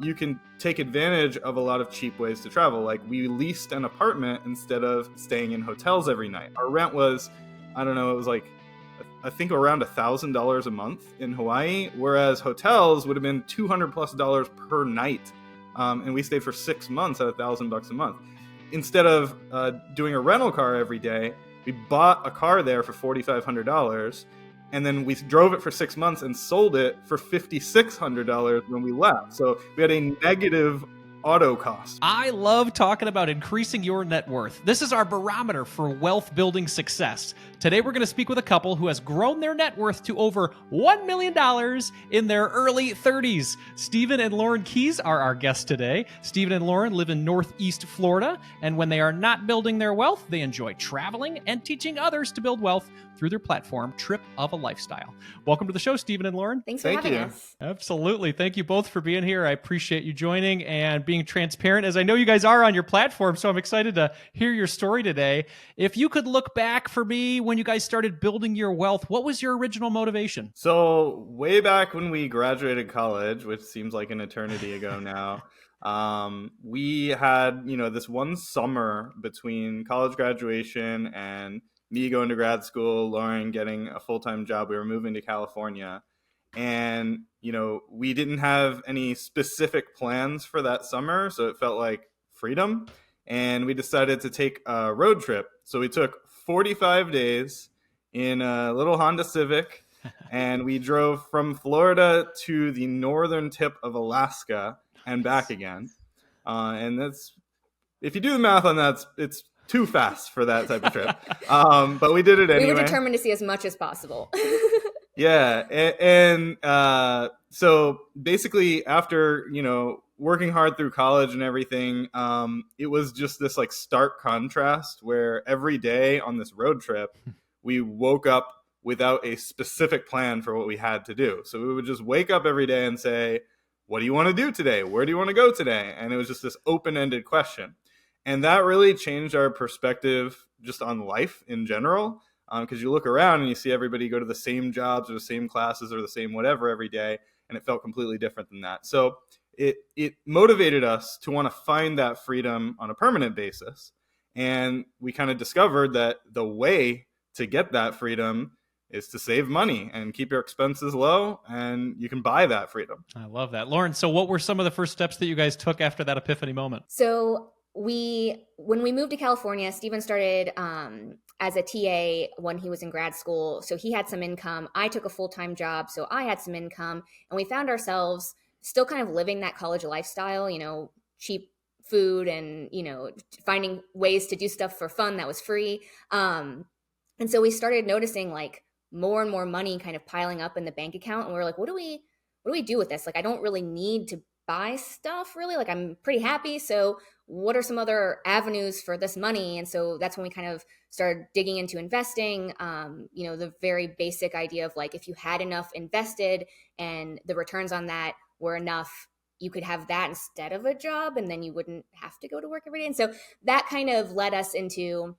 You can take advantage of a lot of cheap ways to travel. Like, we leased an apartment instead of staying in hotels every night. Our rent was, I don't know, it was like, I think around $1,000 a month in Hawaii, whereas hotels would have been $200+ per night. And we stayed for 6 months at $1,000 a month. Instead of doing a rental car every day, we bought a car there for $4,500, and then we drove it for 6 months and sold it for $5,600 when we left. So we had a negative auto cost. I love talking about increasing your net worth. This is our barometer for wealth building success. Today we're going to speak with a couple who has grown their net worth to over $1 million in their early 30s. Stephen and Lauren Keys are our guests today. Stephen and Lauren live in Northeast Florida, and when they are not building their wealth, they enjoy traveling and teaching others to build wealth through their platform, Trip of a Lifestyle. Welcome to the show, Stephen and Lauren. Thanks for having us. Absolutely. Thank you both for being here. I appreciate you joining and being transparent, as I know you guys are on your platform, so I'm excited to hear your story today. If you could look back for me when you guys started building your wealth, what was your original motivation? So way back when we graduated college, which seems like an eternity ago now, we had, this one summer between college graduation and me going to grad school, Lauren getting a full-time job. We were moving to California, and, we didn't have any specific plans for that summer. So it felt like freedom, and we decided to take a road trip. So we took 45 days in a little Honda Civic, and we drove from Florida to the northern tip of Alaska and back again. And that's, if you do the math on that, it's too fast for that type of trip. But we did it anyway. We were determined to see as much as possible. Yeah. And so basically after, working hard through college and everything, it was just this like stark contrast where every day on this road trip, we woke up without a specific plan for what we had to do. So we would just wake up every day and say, what do you want to do today? Where do you want to go today? And it was just this open-ended question. And that really changed our perspective just on life in general, because you look around and you see everybody go to the same jobs or the same classes or the same whatever every day, and it felt completely different than that. So it motivated us to want to find that freedom on a permanent basis. And we kind of discovered that the way to get that freedom is to save money and keep your expenses low, and you can buy that freedom. I love that. Lauren, so what were some of the first steps that you guys took after that epiphany moment? So when we moved to California, Stephen started as a TA when he was in grad school. So he had some income. I took a full-time job, so I had some income. And we found ourselves still kind of living that college lifestyle, cheap food and, finding ways to do stuff for fun that was free. And so we started noticing like more and more money kind of piling up in the bank account. And we were like, what do we do with this? Like, I don't really need to buy stuff really. Like, I'm pretty happy. So what are some other avenues for this money? And so that's when we kind of started digging into investing. The very basic idea of like, if you had enough invested and the returns on that were enough, you could have that instead of a job, and then you wouldn't have to go to work every day. And so that kind of led us into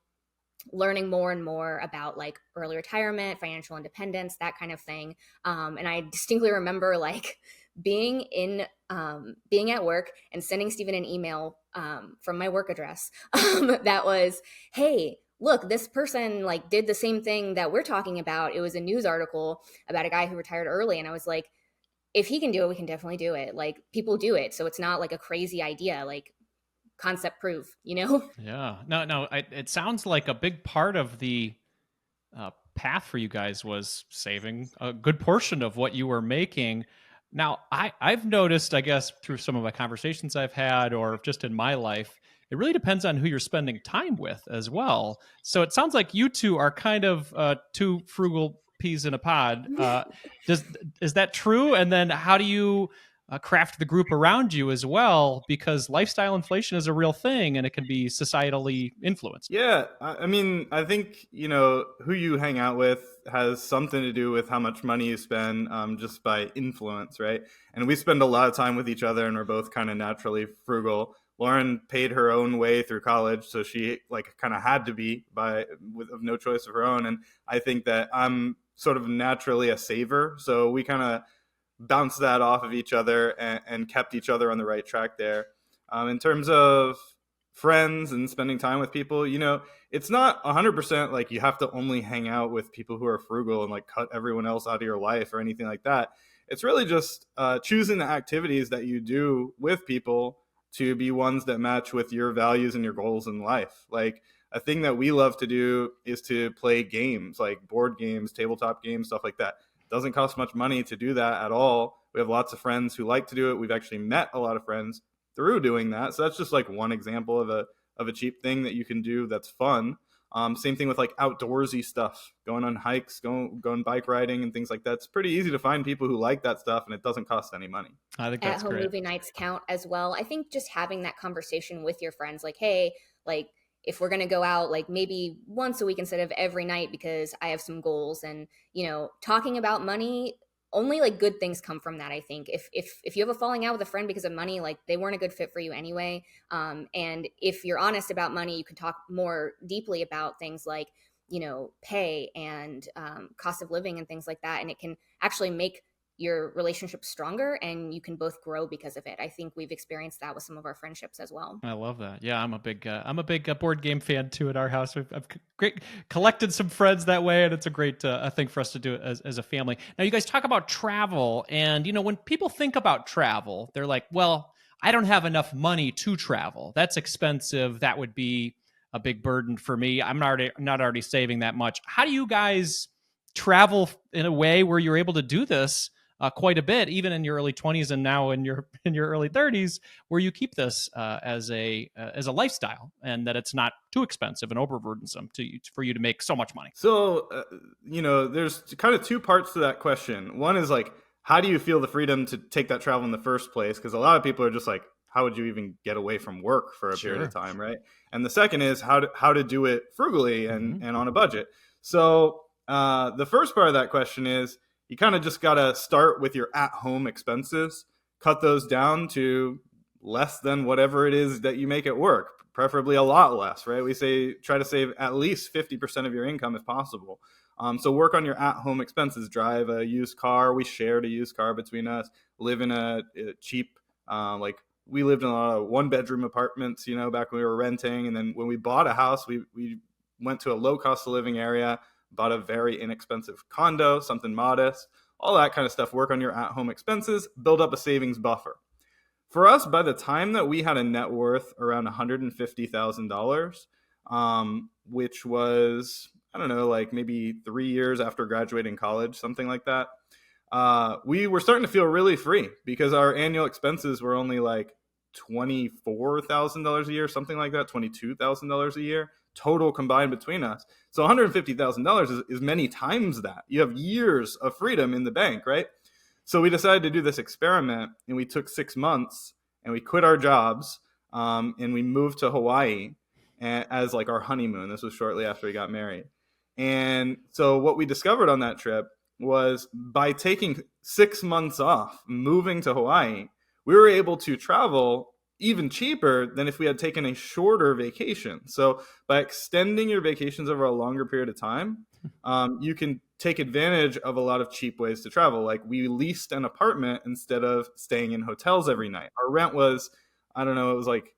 learning more and more about like early retirement, financial independence, that kind of thing. And I distinctly remember like being at work and sending Stephen an email from my work address that was, hey, look, this person like did the same thing that we're talking about. It was a news article about a guy who retired early. And I was like, if he can do it, we can definitely do it. Like, people do it. So it's not like a crazy idea. Like, concept proof, Yeah. No. It sounds like a big part of the path for you guys was saving a good portion of what you were making. Now, I've noticed, I guess, through some of my conversations I've had or just in my life, it really depends on who you're spending time with as well. So it sounds like you two are kind of two frugal peas in a pod. Is that true? And then how do you craft the group around you as well? Because lifestyle inflation is a real thing and it can be societally influenced. Yeah. I mean, I think, who you hang out with has something to do with how much money you spend, just by influence, right? And we spend a lot of time with each other, and we're both kind of naturally frugal. Lauren paid her own way through college, so she like kind of had to be with no choice of her own. And I think that I'm sort of naturally a saver, so we kind of bounced that off of each other and kept each other on the right track there. In terms of friends and spending time with people, it's not 100% like you have to only hang out with people who are frugal and like cut everyone else out of your life or anything like that. It's really just choosing the activities that you do with people to be ones that match with your values and your goals in life. Like a thing that we love to do is to play games, like board games, tabletop games, stuff like that. Doesn't cost much money to do that at all. We have lots of friends who like to do it. We've actually met a lot of friends through doing that. So that's just like one example of a cheap thing that you can do that's fun. Same thing with like outdoorsy stuff, going on hikes, going bike riding and things like that. It's pretty easy to find people who like that stuff, and it doesn't cost any money. I think that's At-home great. movie nights count as well. I think just having that conversation with your friends, like, hey, like if we're going to go out, like maybe once a week instead of every night because I have some goals, and, talking about money, only like good things come from that. I think if you have a falling out with a friend because of money, like they weren't a good fit for you anyway. And if you're honest about money, you can talk more deeply about things like, pay and cost of living and things like that. And it can actually make your relationship stronger, and you can both grow because of it. I think we've experienced that with some of our friendships as well. I love that. Yeah, I'm a big board game fan too at our house. I've collected some friends that way, and it's a great thing for us to do as a family. Now, you guys talk about travel, and when people think about travel, they're like, well, I don't have enough money to travel. That's expensive. That would be a big burden for me. I'm not already saving that much. How do you guys travel in a way where you're able to do this quite a bit, even in your early 20s and now in your early 30s, where you keep this as a lifestyle, and that it's not too expensive and overburdensome for you to make so much money? So, there's kind of two parts to that question. One is like, how do you feel the freedom to take that travel in the first place? Because a lot of people are just like, how would you even get away from work for a period of time, right? And the second is how to do it frugally and on a budget. So the first part of that question is, you kind of just got to start with your at-home expenses, cut those down to less than whatever it is that you make at work, preferably a lot less, right? We say try to save at least 50% of your income if possible. So work on your at-home expenses, drive a used car. We shared a used car between us, live in a cheap, like we lived in a lot of one-bedroom apartments, back when we were renting. And then when we bought a house, we went to a low cost of living area, bought a very inexpensive condo, something modest, all that kind of stuff. Work on your at-home expenses, build up a savings buffer. For us, by the time that we had a net worth around $150,000, which was, I don't know, like maybe 3 years after graduating college, something like that, we were starting to feel really free because our annual expenses were only like $24,000 a year, something like that, $22,000 a year total combined between us. So $150,000 is many times that. You have years of freedom in the bank, right? So we decided to do this experiment, and we took 6 months and we quit our jobs, and we moved to Hawaii as like our honeymoon. This was shortly after we got married. And so what we discovered on that trip was by taking 6 months off, moving to Hawaii, we were able to travel even cheaper than if we had taken a shorter vacation. So by extending your vacations over a longer period of time, you can take advantage of a lot of cheap ways to travel. Like we leased an apartment instead of staying in hotels every night. Our rent was, I don't know, it was like,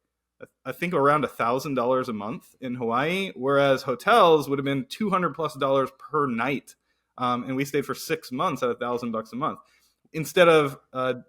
I think around $1,000 a month in Hawaii, whereas hotels would have been $200+ per night. And we stayed for 6 months at $1,000 a month. Instead of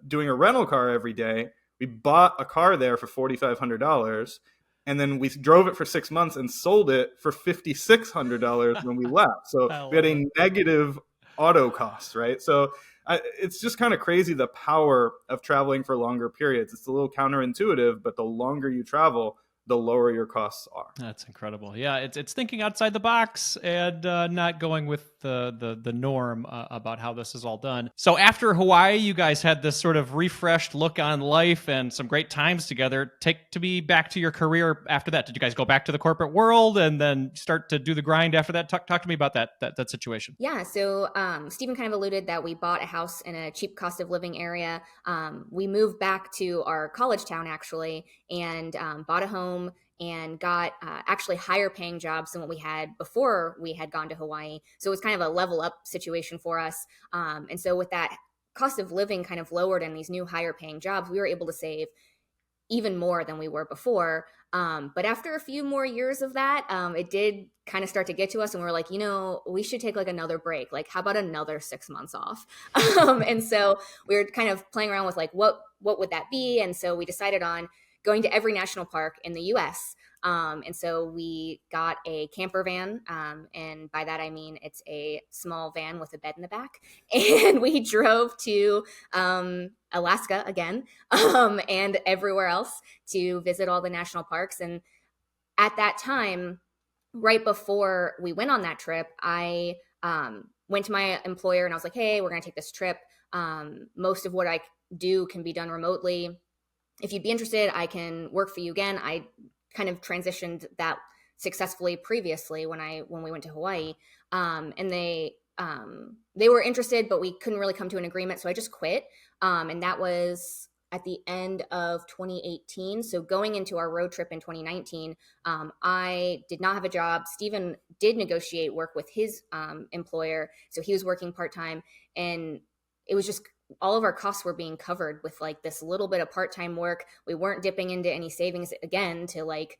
doing a rental car every day, we bought a car there for $4,500, and then we drove it for 6 months and sold it for $5,600 when we left. So we had a negative auto cost, right? So it's just kind of crazy, the power of traveling for longer periods. It's a little counterintuitive, but the longer you travel, the lower your costs are. That's incredible. Yeah, it's thinking outside the box and not going with the norm about how this is all done. So after Hawaii, you guys had this sort of refreshed look on life and some great times together. Take to me back to your career after that. Did you guys go back to the corporate world and then start to do the grind after that? Talk to me about that situation. Yeah, so Stephen kind of alluded that we bought a house in a cheap cost of living area. We moved back to our college town, actually, and bought a home and got actually higher paying jobs than what we had before we had gone to Hawaii. So it was kind of a level up situation for us. And so with that cost of living kind of lowered in these new higher paying jobs, we were able to save even more than we were before. But after a few more years of that, it did kind of start to get to us, and we were like, we should take like another break. Like, how about another 6 months off? And so we were kind of playing around with like, what would that be? And so we decided on going to every national park in the US. And so we got a camper van. And by that, I mean, it's a small van with a bed in the back. And we drove to Alaska again, and everywhere else to visit all the national parks. And at that time, right before we went on that trip, I went to my employer and I was like, hey, we're going to take this trip. Most of what I do can be done remotely. If you'd be interested, I can work for you again. I kind of transitioned that successfully previously when we went to Hawaii. And they were interested, but we couldn't really come to an agreement. So I just quit. And that was at the end of 2018. So going into our road trip in 2019, I did not have a job. Stephen did negotiate work with his employer. So he was working part-time, and it was just all of our costs were being covered with like this little bit of part-time work. We weren't dipping into any savings again to like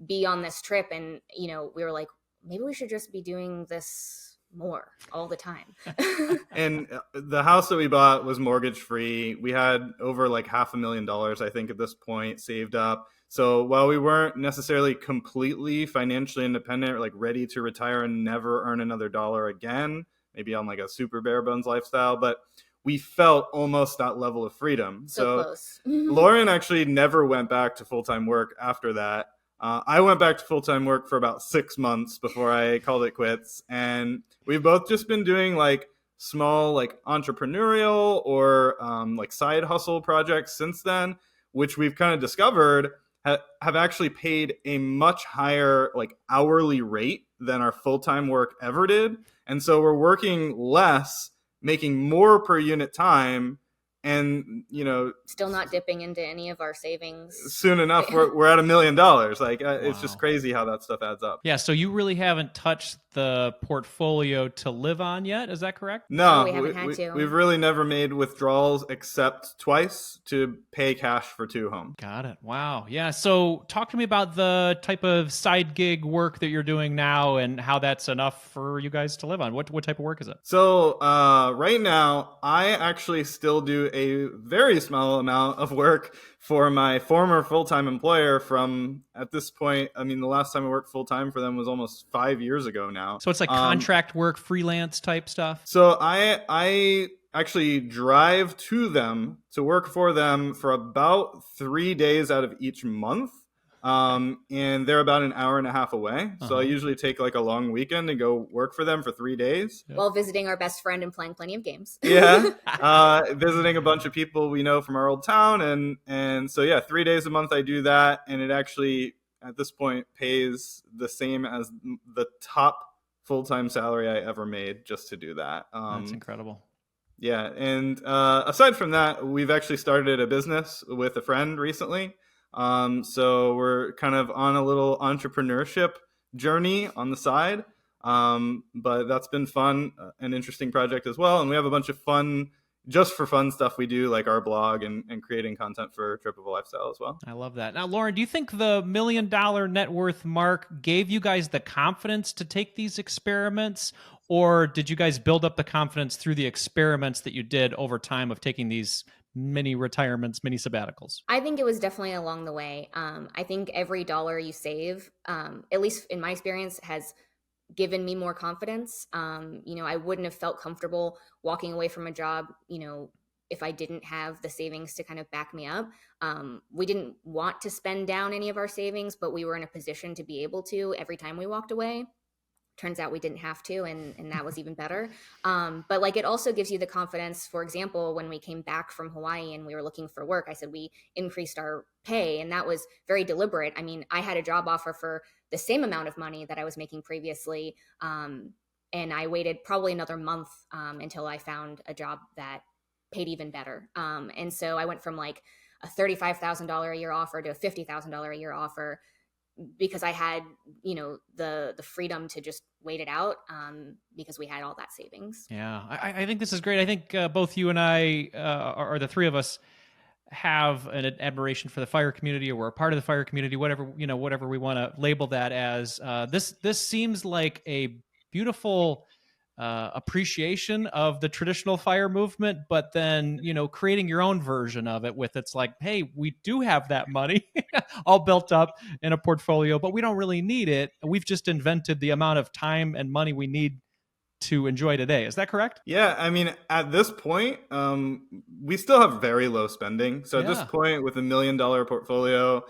be on this trip. And, we were like, maybe we should just be doing this more all the time. And the house that we bought was mortgage free. We had over like $500,000, I think, at this point saved up. So while we weren't necessarily completely financially independent or like ready to retire and never earn another dollar again, maybe on like a super bare bones lifestyle, but we felt almost that level of freedom. So close. Lauren actually never went back to full-time work after that. I went back to full-time work for about 6 months before I called it quits. And we've both just been doing like small, like entrepreneurial or like side hustle projects since then, which we've kind of discovered have actually paid a much higher like hourly rate than our full-time work ever did. And so we're working less, making more per unit time, and still not dipping into any of our savings. Soon enough we're at $1 million. Like Wow. It's just crazy how that stuff adds up. Yeah, so you really haven't touched the portfolio to live on yet, is that correct? No, we haven't had to. We've really never made withdrawals except twice to pay cash for 2 homes. Got it. Wow. Yeah, so talk to me about the type of side gig work that you're doing now and how that's enough for you guys to live on. What type of work is it? So right now, I actually still do a very small amount of work for my former full-time employer from, at this point, I mean, the last time I worked full-time for them was almost 5 years ago now. So it's like contract work, freelance type stuff? So I actually drive to them to work for them for about 3 days out of each month. And they're about an hour and a half away. So I usually take like a long weekend and go work for them for 3 days. While visiting our best friend and playing plenty of games. Yeah. Visiting a bunch of people we know from our old town. And so, yeah, 3 days a month I do that. And it actually, at this point, pays the same as the top full-time salary I ever made just to do that. That's incredible. Yeah. And aside from that, we've actually started a business with a friend recently. So we're kind of on a little entrepreneurship journey on the side. But that's been fun, an interesting project as well. And we have a bunch of fun, just for fun stuff we do, like our blog and creating content for Trip of a Lifestyle as well. I love that. Now, Lauren, do you think the $1 million net worth mark gave you guys the confidence to take these experiments? Or did you guys build up the confidence through the experiments that you did over time of taking these mini retirements, mini sabbaticals? I think it was definitely along the way. I think every dollar you save, at least in my experience, has given me more confidence. I wouldn't have felt comfortable walking away from a job, if I didn't have the savings to kind of back me up. We didn't want to spend down any of our savings, but we were in a position to be able to every time we walked away. Turns out we didn't have to, and that was even better. But like, it also gives you the confidence. For example, when we came back from Hawaii and we were looking for work, I said we increased our pay, and that was very deliberate. I mean, I had a job offer for the same amount of money that I was making previously, and I waited probably another month until I found a job that paid even better. And so I went from like a $35,000 a year offer to a $50,000 a year offer because I had, the freedom to just wait it out, because we had all that savings. Yeah, I think this is great. I think both you and I, or the three of us, have an admiration for the fire community, or we're a part of the fire community, whatever we want to label that as. This seems like a beautiful appreciation of the traditional fire movement, but then creating your own version of it with, it's like, hey, we do have that money all built up in a portfolio, but we don't really need it. We've just invented the amount of time and money we need to enjoy today. Is that correct? Yeah, I mean, at this point, we still have very low spending. So at this Yeah. point, with $1 million portfolio,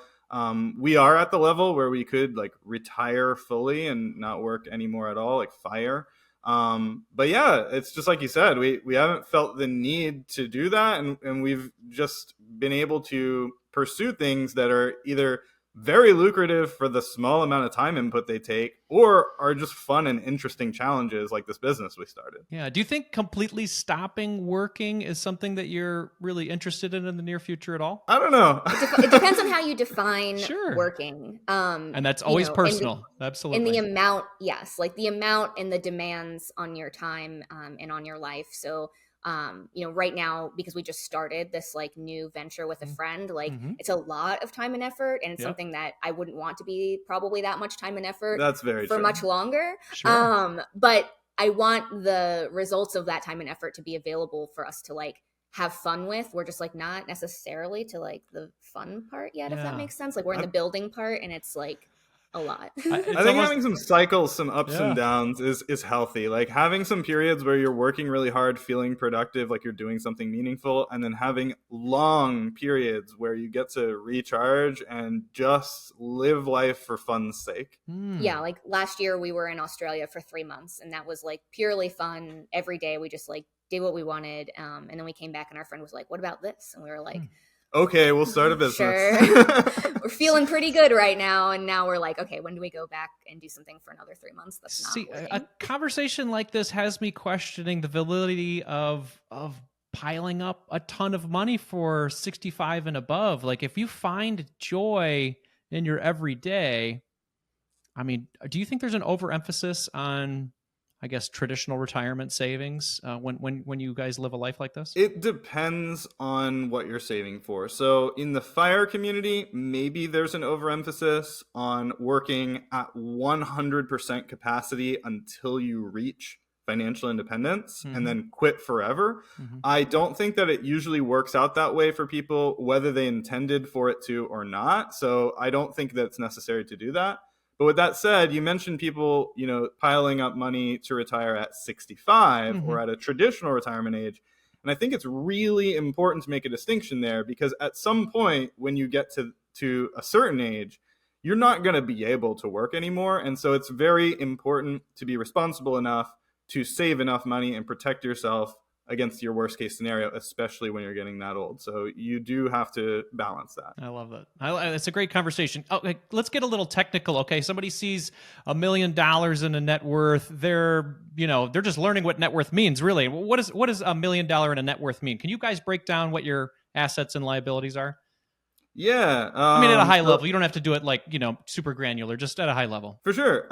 we are at the level where we could like retire fully and not work anymore at all, like fire. But yeah, it's just like you said, we haven't felt the need to do that, and we've just been able to pursue things that are either very lucrative for the small amount of time input they take, or are just fun and interesting challenges like this business we started. Yeah. Do you think completely stopping working is something that you're really interested in the near future at all? I don't know. It depends on how you define Sure. working. And that's always personal. Absolutely. And the amount, yes, like the amount and the demands on your time, and on your life. So, right now, because we just started this like new venture with a friend, like it's a lot of time and effort, and it's something that I wouldn't want to be probably that much time and effort That's very for true. much longer. Sure. But I want the results of that time and effort to be available for us to like have fun with. We're just like not necessarily to like the fun part yet, if that makes sense. Like we're in the building part, and it's like a lot. I think having some cycles, some ups and downs is healthy. Like having some periods where you're working really hard, feeling productive, like you're doing something meaningful, and then having long periods where you get to recharge and just live life for fun's sake. Yeah, like last year we were in Australia for 3 months, and that was like purely fun. Every day we just like did what we wanted, and then we came back and our friend was like, what about this? And we were like, okay, we'll start a business. Sure. We're feeling pretty good right now. And now we're like, okay, when do we go back and do something for another 3 months? That's not working. A conversation like this has me questioning the validity of piling up a ton of money for 65 and above. Like if you find joy in your everyday, I mean, do you think there's an overemphasis on, I guess, traditional retirement savings when you guys live a life like this? It depends on what you're saving for. So in the fire community, maybe there's an overemphasis on working at 100% capacity until you reach financial independence and then quit forever. I don't think that it usually works out that way for people, whether they intended for it to or not. So I don't think that's necessary to do that. But with that said, you mentioned people, piling up money to retire at 65 or at a traditional retirement age. And I think it's really important to make a distinction there, because at some point when you get to a certain age, you're not going to be able to work anymore. And so it's very important to be responsible enough to save enough money and protect yourself against your worst case scenario, especially when you're getting that old. So you do have to balance that. I love that. It's a great conversation. Okay, let's get a little technical. Okay, somebody sees $1 million in a net worth. They're just learning what net worth means. Really, what does $1 million in a net worth mean? Can you guys break down what your assets and liabilities are? Yeah. I mean, at a high level. You don't have to do it like, super granular, just at a high level. For sure.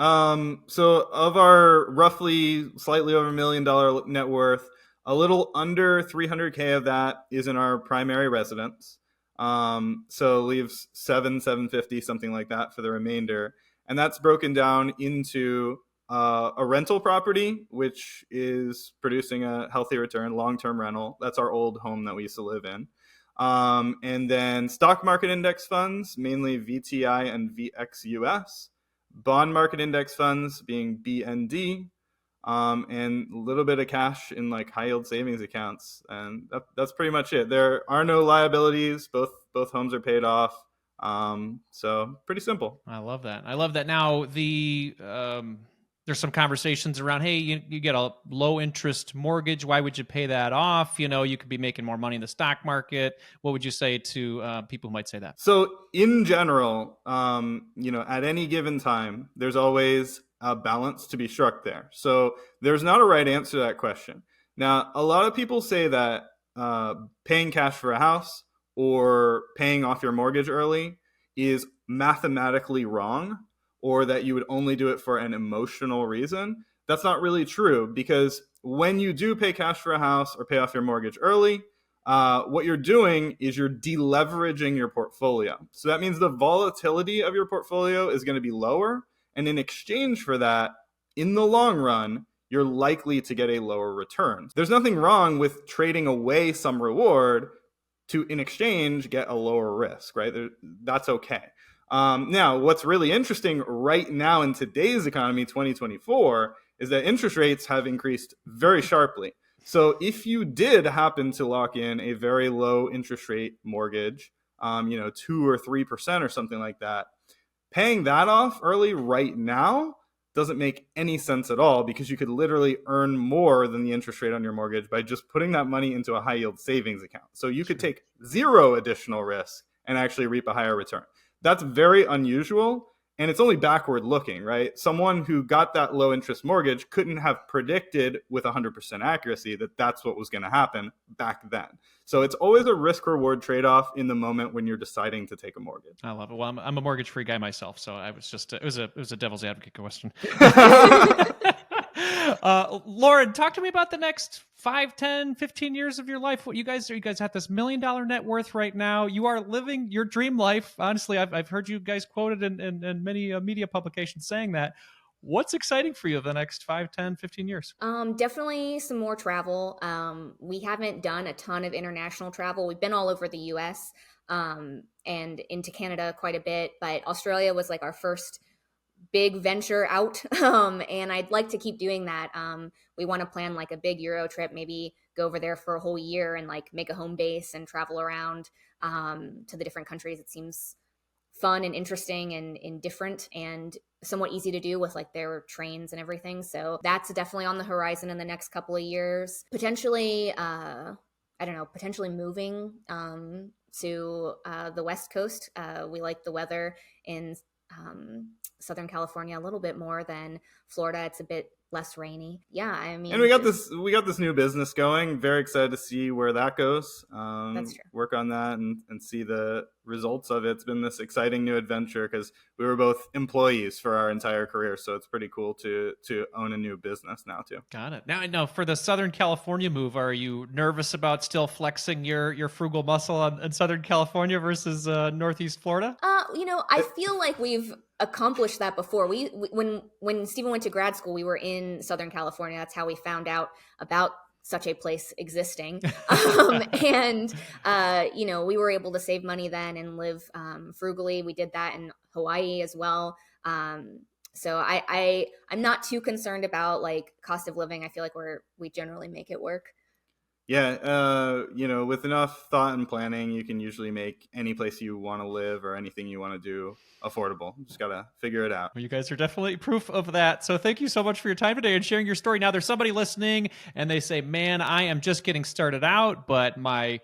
So of our roughly slightly over $1 million net worth, a little under 300K of that is in our primary residence. So leaves 750, something like that for the remainder. And that's broken down into a rental property, which is producing a healthy return, long-term rental. That's our old home that we used to live in. And then stock market index funds, mainly VTI and VXUS. Bond market index funds being BND. And a little bit of cash in like high yield savings accounts, and that's pretty much it. There are no liabilities. Both homes are paid off. So pretty simple. I love that. Now there's some conversations around, hey, you get a low interest mortgage. Why would you pay that off? You could be making more money in the stock market. What would you say to people who might say that? So in general, at any given time, there's always a balance to be struck there. So there's not a right answer to that question. Now, a lot of people say that paying cash for a house or paying off your mortgage early is mathematically wrong or that you would only do it for an emotional reason. That's not really true, because when you do pay cash for a house or pay off your mortgage early, what you're doing is you're deleveraging your portfolio. So that means the volatility of your portfolio is going to be lower. And in exchange for that, in the long run, you're likely to get a lower return. There's nothing wrong with trading away some reward to, in exchange, get a lower risk, right? That's okay. Now, what's really interesting right now in today's economy, 2024, is that interest rates have increased very sharply. So if you did happen to lock in a very low interest rate mortgage, 2 or 3% or something like that, paying that off early right now doesn't make any sense at all, because you could literally earn more than the interest rate on your mortgage by just putting that money into a high yield savings account. So you could take zero additional risk and actually reap a higher return. That's very unusual. And it's only backward looking, right? Someone who got that low interest mortgage couldn't have predicted with 100% accuracy that that's what was going to happen back then. So it's always a risk reward trade-off in the moment when you're deciding to take a mortgage. I love it. Well, I'm a mortgage free guy myself, so I was just it was a devil's advocate question. Lauren, talk to me about the next 5, 10, 15 years of your life. What you guys have this $1 million net worth right now. You are living your dream life. Honestly, I've heard you guys quoted in many media publications saying that. What's exciting for you the next 5, 10, 15 years? Definitely some more travel. We haven't done a ton of international travel. We've been all over the US and into Canada quite a bit, but Australia was like our first big venture out. And I'd like to keep doing that. We want to plan like a big Euro trip, maybe go over there for a whole year and like make a home base and travel around to the different countries. It seems fun and interesting and different and somewhat easy to do with like their trains and everything. So that's definitely on the horizon in the next couple of years. Potentially, potentially moving to the West Coast. We like the weather in Southern California a little bit more than Florida. It's a bit less rainy. Yeah, I mean, and we got this new business going. Very excited to see where that goes. That's true. Work on that and see the results of it. It's been this exciting new adventure because we were both employees for our entire career, so it's pretty cool to own a new business now too. Got it. Now I know for the Southern California move, are you nervous about still flexing your frugal muscle in Southern California versus Northeast Florida? I feel like we've accomplished that before. When Stephen went to grad school, we were in Southern California. That's how we found out about such a place existing. And we were able to save money then and live frugally. We did that in Hawaii as well. So I'm not too concerned about like cost of living. I feel like we generally make it work. Yeah, with enough thought and planning, you can usually make any place you want to live or anything you want to do affordable. Just got to figure it out. Well, you guys are definitely proof of that. So thank you so much for your time today and sharing your story. Now, there's somebody listening and they say, man, I am just getting started out, but my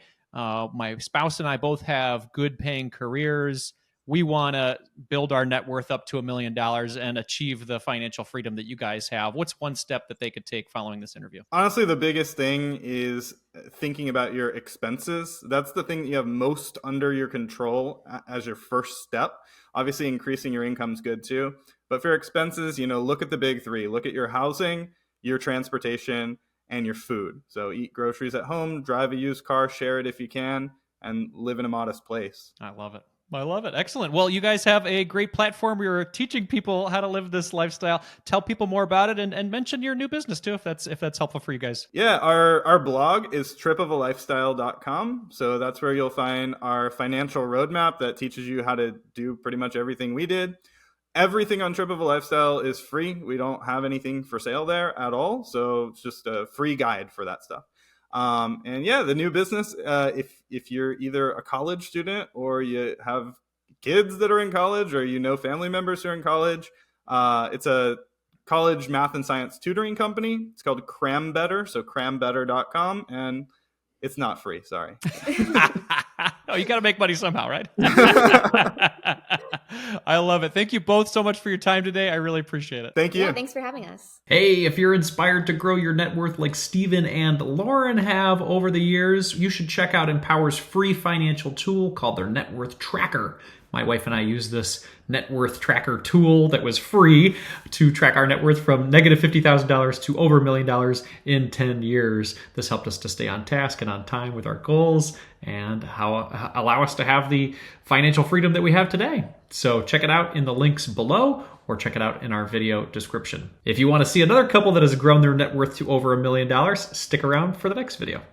spouse and I both have good paying careers. We want to build our net worth up to $1 million and achieve the financial freedom that you guys have. What's one step that they could take following this interview? Honestly, the biggest thing is thinking about your expenses. That's the thing that you have most under your control as your first step. Obviously, increasing your income is good too. But for expenses, look at the big three. Look at your housing, your transportation, and your food. So eat groceries at home, drive a used car, share it if you can, and live in a modest place. I love it. I love it. Excellent. Well, you guys have a great platform. You're teaching people how to live this lifestyle. Tell people more about it and mention your new business too, if that's helpful for you guys. Yeah, our blog is tripofaLifestyle.com. So that's where you'll find our financial roadmap that teaches you how to do pretty much everything we did. Everything on Trip of a Lifestyle is free. We don't have anything for sale there at all. So it's just a free guide for that stuff. And yeah, the new business, if you're either a college student or you have kids that are in college or family members who are in college, it's a college math and science tutoring company. It's called Cram Better, so crambetter.com, and it's not free, sorry. Oh, you got to make money somehow, right? I love it. Thank you both so much for your time today. I really appreciate it. Thank you. Yeah, thanks for having us. Hey, if you're inspired to grow your net worth like Stephen and Lauren have over the years, you should check out Empower's free financial tool called their Net Worth Tracker. My wife and I use this net worth tracker tool that was free to track our net worth from negative $50,000 to over $1 million in 10 years. This helped us to stay on task and on time with our goals and allow us to have the financial freedom that we have today. So check it out in the links below, or check it out in our video description. If you want to see another couple that has grown their net worth to over $1 million, stick around for the next video.